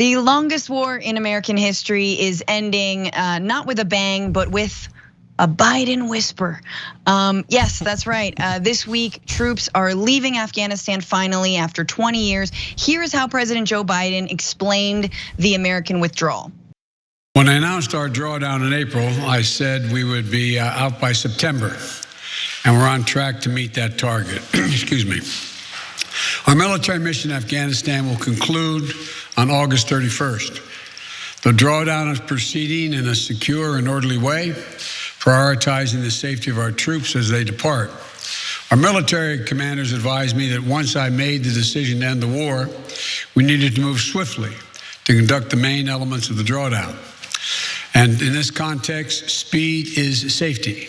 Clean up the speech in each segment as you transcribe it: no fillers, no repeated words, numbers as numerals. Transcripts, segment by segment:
The longest war in American history is ending, not with a bang, but with a Biden whisper. Yes, that's right. This week, troops are leaving Afghanistan finally after 20 years. Here's how President Joe Biden explained the American withdrawal. When I announced our drawdown in April, I said we would be out by September, and we're on track to meet that target. Excuse me. Our military mission in Afghanistan will conclude on August 31st. The drawdown is proceeding in a secure and orderly way, prioritizing the safety of our troops as they depart. Our military commanders advised me that once I made the decision to end the war, we needed to move swiftly to conduct the main elements of the drawdown. And in this context, speed is safety.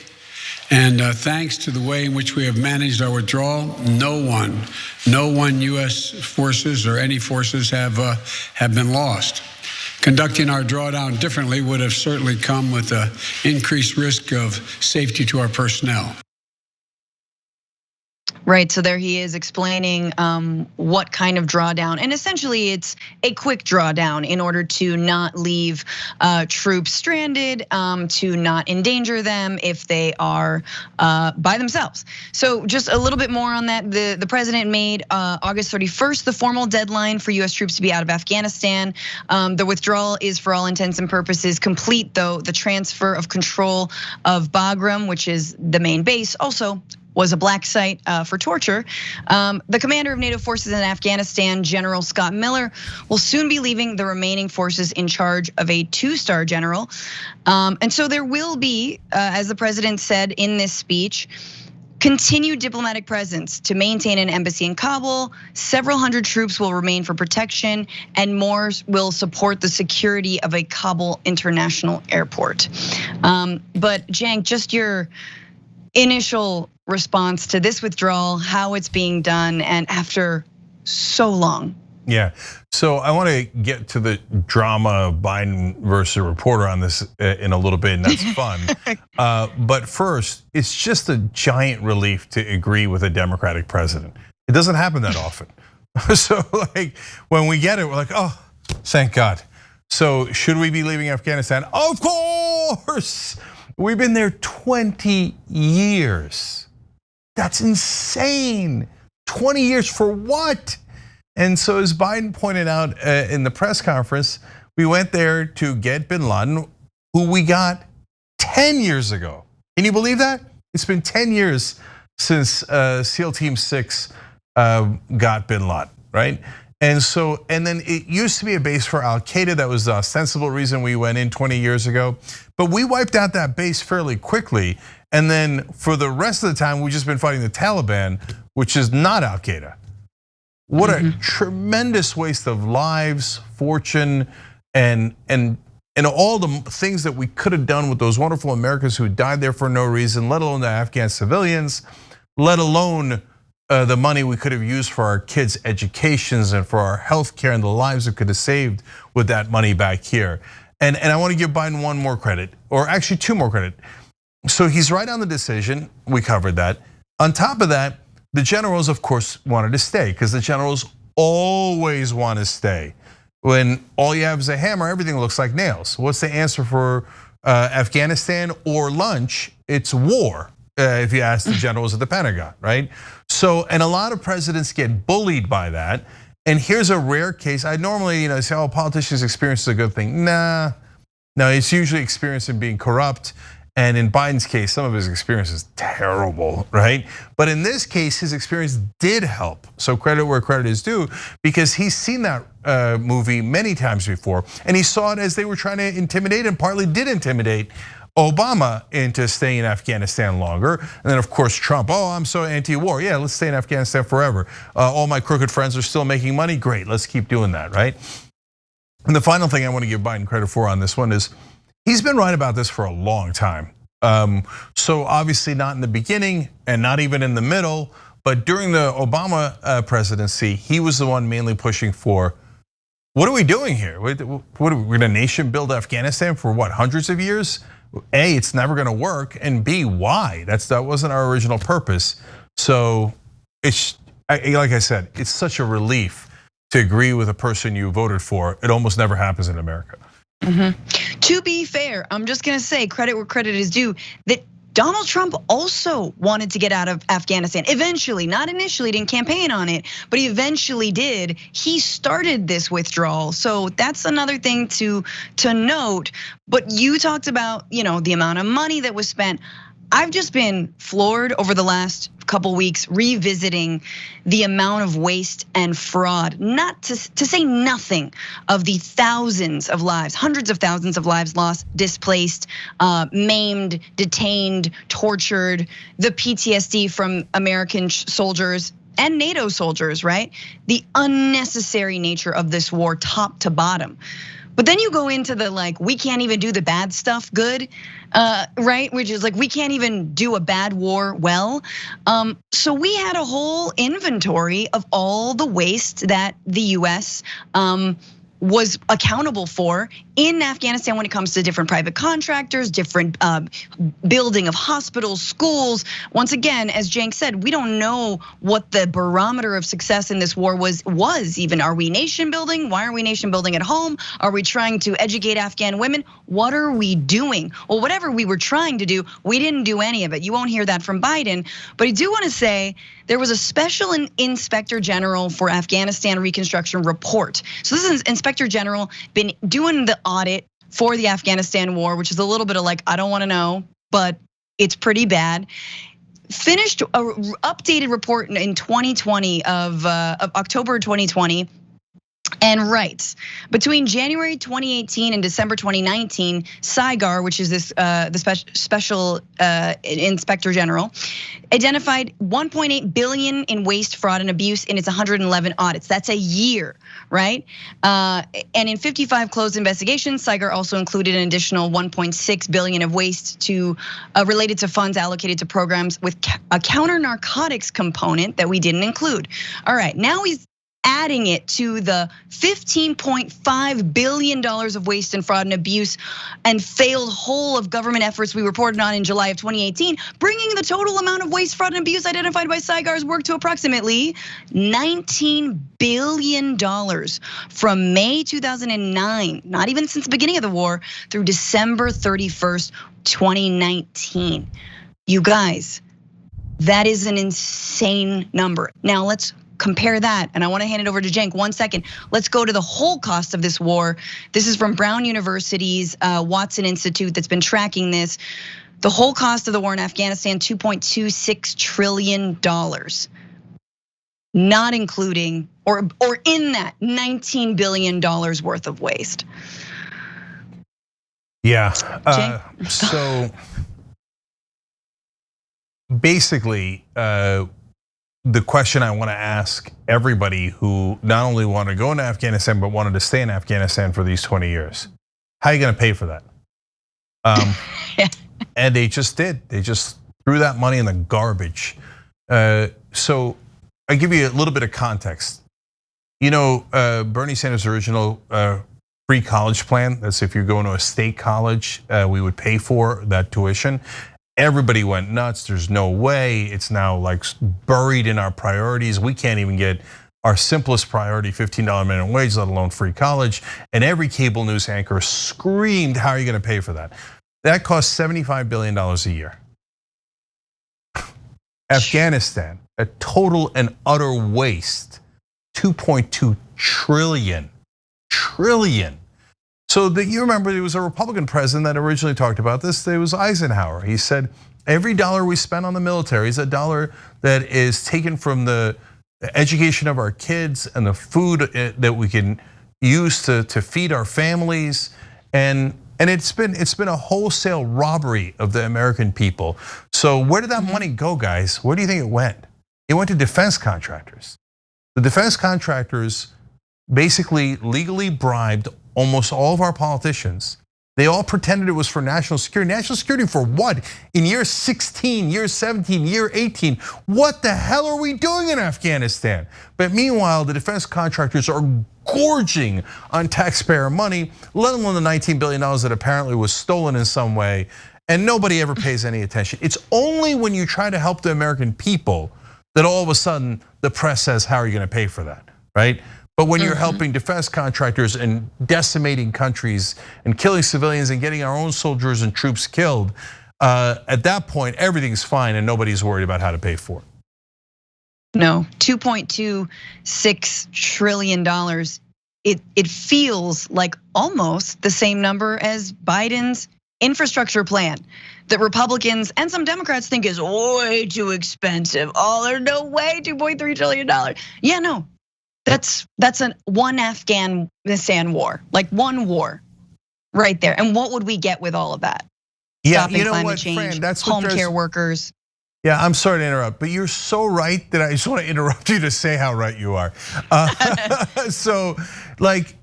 And thanks to the way in which we have managed our withdrawal, no one U.S. forces or any forces have been lost. Conducting our drawdown differently would have certainly come with an increased risk of safety to our personnel. Right, so there he is explaining what kind of drawdown, and essentially it's a quick drawdown in order to not leave troops stranded, to not endanger them if they are by themselves. So just a little bit more on that. The president made August 31st the formal deadline for US troops to be out of Afghanistan. The withdrawal is for all intents and purposes complete, though the transfer of control of Bagram, which is the main base, also was a black site for torture. The commander of NATO forces in Afghanistan, General Scott Miller, will soon be leaving the remaining forces in charge of a 2-star general. And so there will be, as the president said in this speech, continued diplomatic presence to maintain an embassy in Kabul. Several hundred troops will remain for protection, and more will support the security of a Kabul International Airport. But Cenk, just your initial response to this withdrawal, how it's being done, and after so long. Yeah, so I want to get to the drama of Biden versus reporter on this in a little bit, and that's fun. But first, it's just a giant relief to agree with a Democratic president. It doesn't happen that often. So like when we get it, we're like, oh, thank God. So should we be leaving Afghanistan? Of course. We've been there 20 years. That's insane. 20 years for what? And so as Biden pointed out in the press conference, we went there to get bin Laden, who we got 10 years ago. Can you believe that? It's been 10 years since SEAL Team 6 got bin Laden, right? And then it used to be a base for Al-Qaeda. That was the ostensible reason we went in 20 years ago. But we wiped out that base fairly quickly. And then for the rest of the time, we've just been fighting the Taliban, which is not Al-Qaeda. What a tremendous waste of lives, fortune, and all the things that we could have done with those wonderful Americans who died there for no reason, let alone the Afghan civilians, let alone the money we could have used for our kids' educations and for our health care and the lives we could have saved with that money back here. And I want to give Biden one more credit, or actually 2 more credit. So he's right on the decision, we covered that. On top of that, the generals, of course, wanted to stay, because the generals always want to stay. When all you have is a hammer, everything looks like nails. What's the answer for Afghanistan or lunch? It's war, if you ask the generals at the Pentagon, right? So, and a lot of presidents get bullied by that. And here's a rare case. I normally say, oh, politicians' experience is a good thing. Nah, no, it's usually experience in being corrupt. And in Biden's case, some of his experience is terrible, right? But in this case, his experience did help. So credit where credit is due, because he's seen that movie many times before. And he saw it as they were trying to intimidate, and partly did intimidate Obama into staying in Afghanistan longer. And then of course Trump, oh, I'm so anti-war. Yeah, let's stay in Afghanistan forever. All my crooked friends are still making money. Great, let's keep doing that, right? And the final thing I want to give Biden credit for on this one is he's been right about this for a long time. So obviously not in the beginning and not even in the middle, but during the Obama presidency, he was the one mainly pushing for, what are we doing here? What are we gonna nation build Afghanistan for what, hundreds of years? A, it's never gonna work, and B, why? That wasn't our original purpose. So it's, like I said, it's such a relief to agree with a person you voted for. It almost never happens in America. To be fair, I'm just gonna say credit where credit is due, that Donald Trump also wanted to get out of Afghanistan eventually, not initially, didn't campaign on it, but he eventually did. He started this withdrawal. So that's another thing to note. But you talked about, the amount of money that was spent. I've just been floored over the last couple weeks revisiting the amount of waste and fraud, not to say nothing of the thousands of lives, hundreds of thousands of lives lost, displaced, maimed, detained, tortured, the PTSD from American soldiers and NATO soldiers, right? The unnecessary nature of this war, top to bottom. But then you go into the we can't even do the bad stuff good, right? Which is we can't even do a bad war well. So we had a whole inventory of all the waste that the US was accountable for in Afghanistan when it comes to different private contractors, different building of hospitals, schools. Once again, as Cenk said, we don't know what the barometer of success in this war was even. Are we nation building? Why are we nation building at home? Are we trying to educate Afghan women? What are we doing? Well, whatever we were trying to do, we didn't do any of it. You won't hear that from Biden, but I do want to say there was a special inspector general for Afghanistan reconstruction report. So this is Inspector General been doing the audit for the Afghanistan war, which is a little bit of I don't want to know, but it's pretty bad. Finished a updated report in 2020 of October 2020. And writes, between January 2018 and December 2019, SIGAR, which is this the special inspector general, identified 1.8 billion in waste, fraud, and abuse in its 111 audits. That's a year, right? And in 55 closed investigations, SIGAR also included an additional 1.6 billion of waste related to funds allocated to programs with a counter narcotics component that we didn't include. All right, now he's adding it to the $15.5 billion of waste and fraud and abuse and failed whole of government efforts we reported on in July of 2018, bringing the total amount of waste, fraud, and abuse identified by SIGAR's work to approximately $19 billion from May 2009, not even since the beginning of the war, through December 31st, 2019. You guys, that is an insane number. Now let's compare that, and I want to hand it over to Cenk 1 second. Let's go to the whole cost of this war. This is from Brown University's Watson Institute that's been tracking this. The whole cost of the war in Afghanistan, $2.26 trillion. Not including, or in that, $19 billion worth of waste. Yeah, so basically, the question I want to ask everybody who not only wanted to go into Afghanistan, but wanted to stay in Afghanistan for these 20 years, how are you gonna pay for that? And they just did, they just threw that money in the garbage. So I give you a little bit of context. Bernie Sanders' original free college plan, that's if you're going to a state college, we would pay for that tuition. Everybody went nuts. There's no way. It's now buried in our priorities. We can't even get our simplest priority, $15 minimum wage, let alone free college. And every cable news anchor screamed, how are you gonna pay for that? That costs $75 billion a year. Afghanistan, a total and utter waste, 2.2 trillion. So you remember there was a Republican president that originally talked about this. It was Eisenhower. He said, every dollar we spend on the military is a dollar that is taken from the education of our kids and the food that we can use to feed our families. And it's been a wholesale robbery of the American people. So where did that money go, guys? Where do you think it went? It went to defense contractors. The defense contractors basically legally bribed almost all of our politicians. They all pretended it was for national security. National security for what? In year 16, year 17, year 18, what the hell are we doing in Afghanistan? But meanwhile, the defense contractors are gorging on taxpayer money, let alone the $19 billion that apparently was stolen in some way, and nobody ever pays any attention. It's only when you try to help the American people that all of a sudden the press says, how are you gonna pay for that, right? But when you're helping defense contractors and decimating countries and killing civilians and getting our own soldiers and troops killed, at that point, everything's fine and nobody's worried about how to pay for it. No, $2.26 trillion. It feels like almost the same number as Biden's infrastructure plan that Republicans and some Democrats think is way too expensive. Oh, there's no way, $2.3 trillion. Yeah, no, that's one Afghanistan war, like one war right there. And what would we get with all of that? Yeah, Stopping climate change, Fran, that's home care workers. Yeah, I'm sorry to interrupt, but you're so right that I just want to interrupt you to say how right you are. So, like,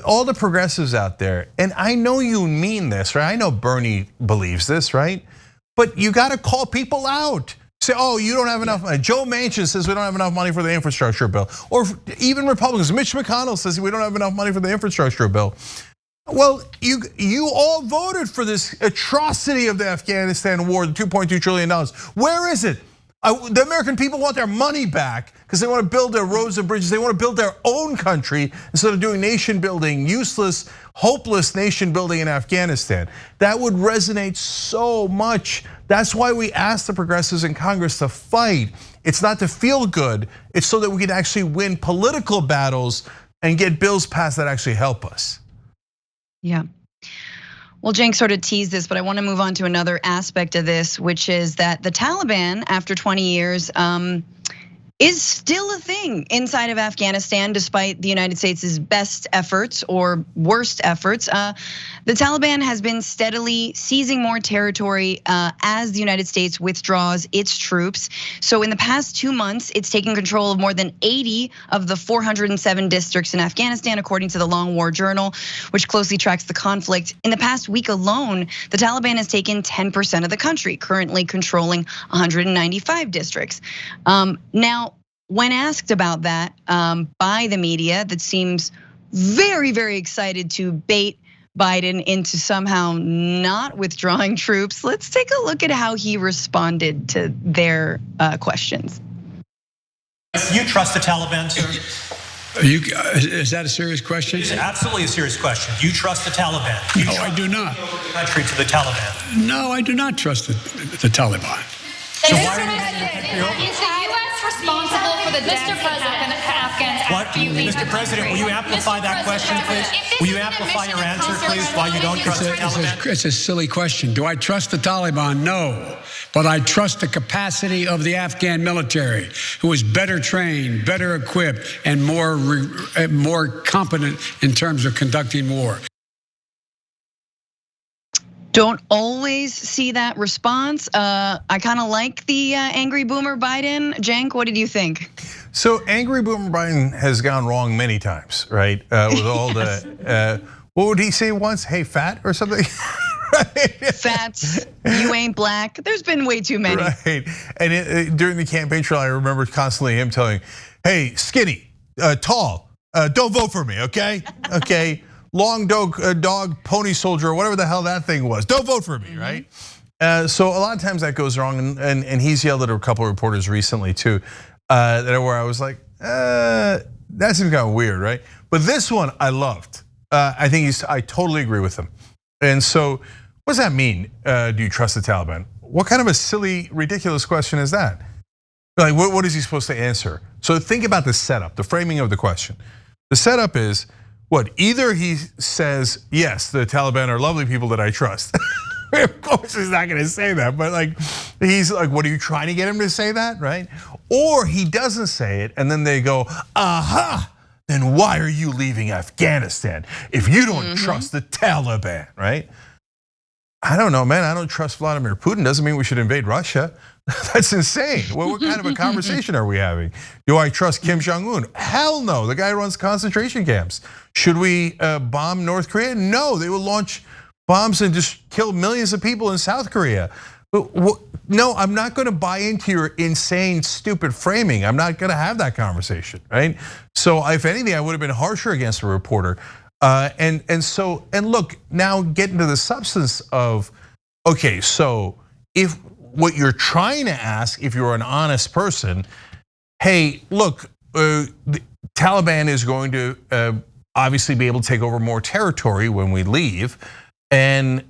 all the progressives out there, and I know you mean this, right? I know Bernie believes this, right? But you got to call people out. Say, oh, you don't have enough money. Joe Manchin says we don't have enough money for the infrastructure bill. Or even Republicans, Mitch McConnell says we don't have enough money for the infrastructure bill. Well, you all voted for this atrocity of the Afghanistan war, the $2.2 trillion. Where is it? The American people want their money back because they want to build their roads and bridges. They want to build their own country instead of doing nation building, useless, hopeless nation building in Afghanistan. That would resonate so much. That's why we asked the progressives in Congress to fight. It's not to feel good. It's so that we can actually win political battles and get bills passed that actually help us. Yeah. Well, Cenk sort of teased this, but I want to move on to another aspect of this, which is that the Taliban, after 20 years, is still a thing inside of Afghanistan, despite the United States' best efforts or worst efforts. The Taliban has been steadily seizing more territory as the United States withdraws its troops. So in the past 2 months, it's taken control of more than 80 of the 407 districts in Afghanistan, according to the Long War Journal, which closely tracks the conflict. In the past week alone, the Taliban has taken 10% of the country, currently controlling 195 districts. Now, when asked about that by the media that seems very, very excited to bait Biden into somehow not withdrawing troops, let's take a look at how he responded to their questions. Do you trust the Taliban, sir? Is that a serious question? It's absolutely a serious question. Do you trust the Taliban? No, I do not. Country to the Taliban? No, I do not trust the Taliban. So why are you? Is the U.S. responsible for the deaths that happen to Afghans after you leave? Mr. President, will you amplify that question, please? Will you amplify your answer, please, why you don't trust the Taliban? It's a silly question. Do I trust the Taliban? No. But I trust the capacity of the Afghan military, who is better trained, better equipped, and more competent in terms of conducting war. Don't always see that response. I kind of like the angry boomer Biden. Cenk, what did you think? So angry boomer Biden has gone wrong many times, right? With all the, what would he say once? Hey, fat or something? Right? Fats, you ain't black. There's been way too many. Right, and during the campaign trail, I remember constantly him telling, hey, skinny, tall, don't vote for me, okay? Okay. Long dog, pony soldier, or whatever the hell that thing was. Don't vote for me, right? So a lot of times that goes wrong, and he's yelled at a couple of reporters recently too, where I was like, that seems kind of weird, right? But this one I loved. I totally agree with him. And so, what does that mean? Do you trust the Taliban? What kind of a silly, ridiculous question is that? Like, what is he supposed to answer? So think about the setup, the framing of the question. The setup is, what, either he says, yes, the Taliban are lovely people that I trust. Of course he's not gonna say that, but like, he's like, what are you trying to get him to say that, right? Or he doesn't say it, and then they go, aha, then why are you leaving Afghanistan if you don't trust the Taliban, right? I don't know, man, I don't trust Vladimir Putin, doesn't mean we should invade Russia. That's insane. Well, what kind of a conversation are we having? Do I trust Kim Jong-un? Hell no, the guy runs concentration camps. Should we bomb North Korea? No, they will launch bombs and just kill millions of people in South Korea. No, I'm not gonna buy into your insane, stupid framing. I'm not gonna have that conversation, right? So if anything, I would have been harsher against a reporter. And look, now get into the substance of, okay, so if what you're trying to ask, if you're an honest person, hey, look, Taliban is going to obviously be able to take over more territory when we leave. And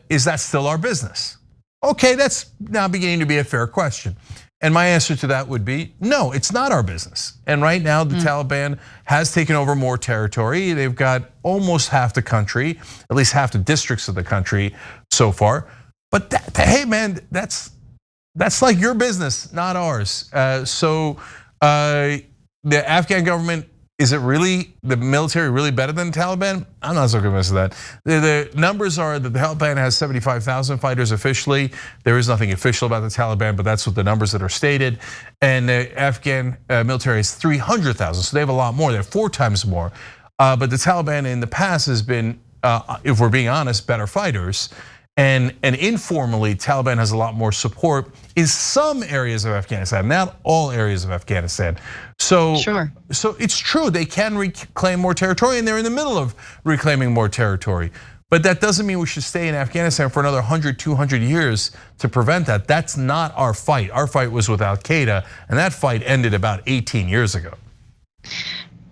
is that still our business? Okay, that's now beginning to be a fair question. And my answer to that would be, no, it's not our business. And right now the Taliban has taken over more territory. They've got almost half the country, at least half the districts of the country so far. But hey man, that's like your business, not ours. So the Afghan government, is it really, the military really better than the Taliban? I'm not so convinced of that. The numbers are that the Taliban has 75,000 fighters officially. There is nothing official about the Taliban, but that's what the numbers that are stated. And the Afghan military is 300,000, so they have a lot more. They have 4 times more. But the Taliban in the past has been, if we're being honest, better fighters. And informally, Taliban has a lot more support in some areas of Afghanistan, not all areas of Afghanistan. So, so it's true, they can reclaim more territory, and they're in the middle of reclaiming more territory. But that doesn't mean we should stay in Afghanistan for another 100, 200 years to prevent that. That's not our fight. Our fight was with Al Qaeda, and that fight ended about 18 years ago.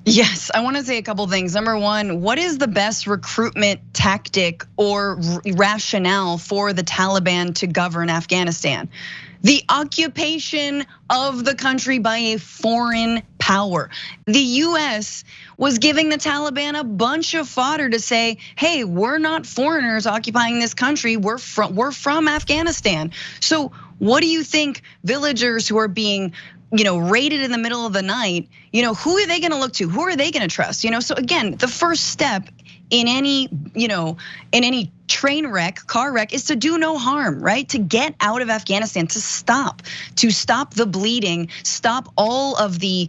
Yes, I want to say a couple things. Number one, what is the best recruitment tactic or rationale for the Taliban to govern Afghanistan? The occupation of the country by a foreign power. The US was giving the Taliban a bunch of fodder to say, hey, we're not foreigners occupying this country, we're from Afghanistan. So what do you think villagers who are being raided in the middle of the night, who are they gonna look to? Who are they gonna trust? So again, the first step in any, in any train wreck, car wreck, is to do no harm, right? To get out of Afghanistan, to stop the bleeding, stop all of the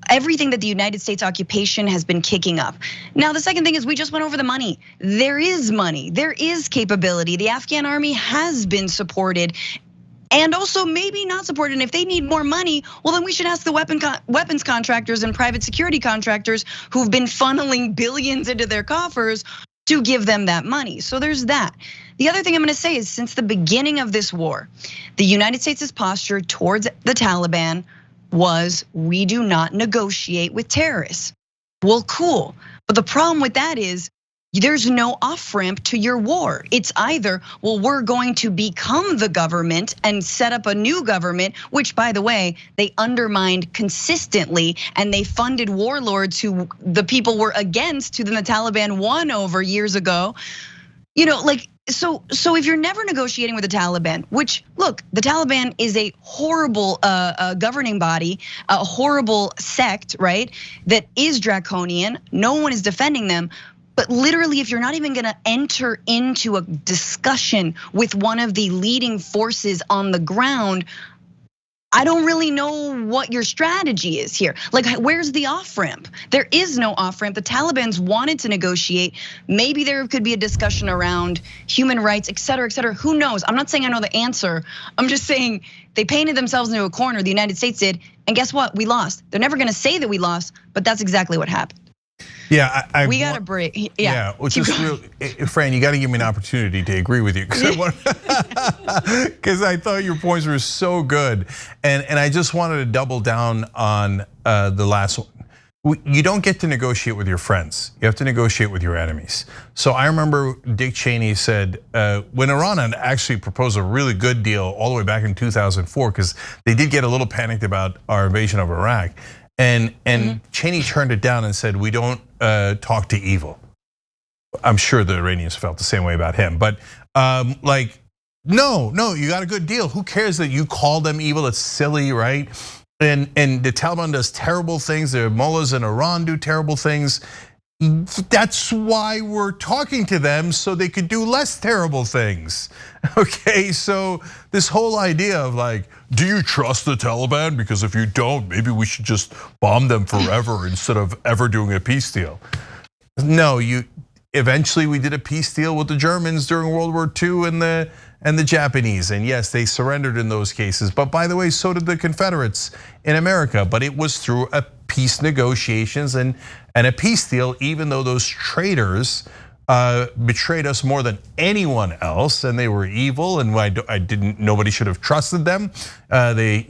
everything that the United States occupation has been kicking up. Now, the second thing is we just went over the money. There is money, there is capability. The Afghan army has been supported, and also maybe not supported. And if they need more money, well, then we should ask the weapons contractors and private security contractors who've been funneling billions into their coffers to give them that money. So there's that. The other thing I'm gonna say is, since the beginning of this war, the United States' posture towards the Taliban was, we do not negotiate with terrorists. Well, cool, but the problem with that is, there's no off-ramp to your war. It's either, well, we're going to become the government and set up a new government, which, by the way, they undermined consistently, and they funded warlords who the people were against, who the Taliban won over years ago. So if you're never negotiating with the Taliban, which, look, the Taliban is a horrible governing body, a horrible sect, right? That is draconian. No one is defending them. But literally, if you're not even gonna enter into a discussion with one of the leading forces on the ground, I don't really know what your strategy is here. Like, where's the off ramp? There is no off ramp. The Taliban's wanted to negotiate. Maybe there could be a discussion around human rights, et cetera, et cetera. Who knows? I'm not saying I know the answer. I'm just saying they painted themselves into a corner, the United States did, and guess what? We lost. They're never gonna say that we lost, but that's exacinly what happened. Yeah, we got a break. Yeah, well, just real, Fran, you got to give me an opportunity to agree with you, because I thought your points were so good, and I just wanted to double down on the last one. You don't get to negotiate with your friends; you have to negotiate with your enemies. So I remember Dick Cheney said when Iran had actually proposed a really good deal all the way back in 2004, because they did get a little panicked about our invasion of Iraq. And Cheney turned it down and said, we don't talk to evil. I'm sure the Iranians felt the same way about him, but no, you got a good deal. Who cares that you call them evil? It's silly, right? And the Taliban does terrible things. The mullahs in Iran do terrible things. That's why we're talking to them, so they could do less terrible things. Okay, so this whole idea of like, do you trust the Taliban? Because if you don't, maybe we should just bomb them forever instead of ever doing a peace deal. No, eventually we did a peace deal with the Germans during World War II and the Japanese. And yes, they surrendered in those cases. But by the way, so did the Confederates in America. But it was through a peace negotiations and a peace deal, even though those traitors betrayed us more than anyone else, and they were evil, and nobody should have trusted them. They,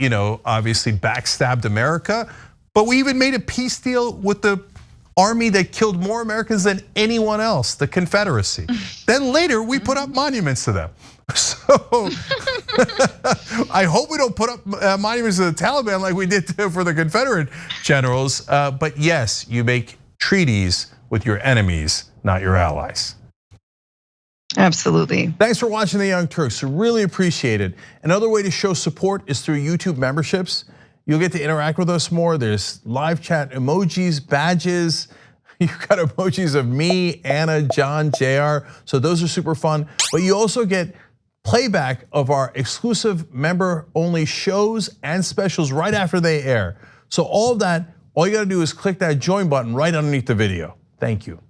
obviously backstabbed America. But we even made a peace deal with the army that killed more Americans than anyone else, the Confederacy. Then later we put up monuments to them. So I hope we don't put up monuments to the Taliban like we did for the Confederate generals. But yes, you make treaties with your enemies, not your allies. Absolutely. Thanks for watching The Young Turks. Really appreciate it. Another way to show support is through YouTube memberships. You'll get to interact with us more. There's live chat emojis, badges. You've got emojis of me, Anna, John, JR. So those are super fun. But you also get playback of our exclusive member-only shows and specials right after they air. So all of that, all you gotta do is click that join button right underneath the video. Thank you.